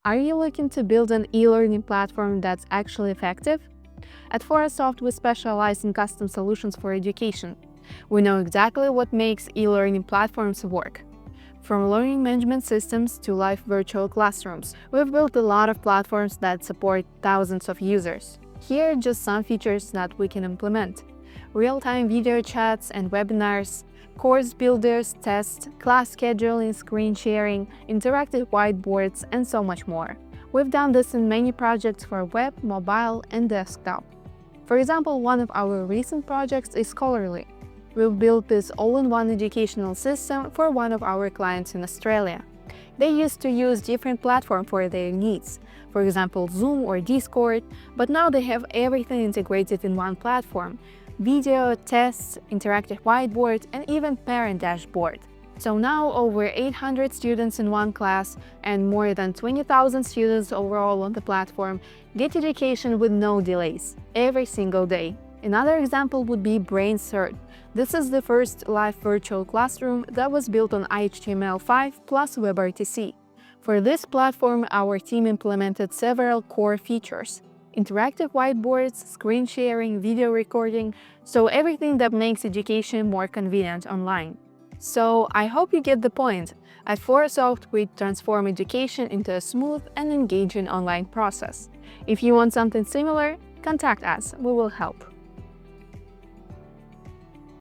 Are you looking to build an e-learning platform that's actually effective? At Fora Soft, we specialize in custom solutions for education. We know exactly what makes e-learning platforms work. From learning management systems to live virtual classrooms, we've built a lot of platforms that support thousands of users. Here are just some features that we can implement: real-time video chats and webinars, course builders, tests, class scheduling, screen sharing, interactive whiteboards, and so much more. We've done this in many projects for web, mobile, and desktop. For example, one of our recent projects is Scholarly. We've built this all-in-one educational system for one of our clients in Australia. They used to use different platforms for their needs, for example Zoom or Discord, but now they have everything integrated in one platform: video, tests, interactive whiteboard, and even parent dashboard. So now over 800 students in one class and more than 20,000 students overall on the platform get education with no delays, every single day. Another example would be BrainCert. This is the first live virtual classroom that was built on HTML5 plus WebRTC. For this platform, our team implemented several core features: interactive whiteboards, screen sharing, video recording, so everything that makes education more convenient online. So I hope you get the point. At Fora Soft, we transform education into a smooth and engaging online process. If you want something similar, contact us, we will help.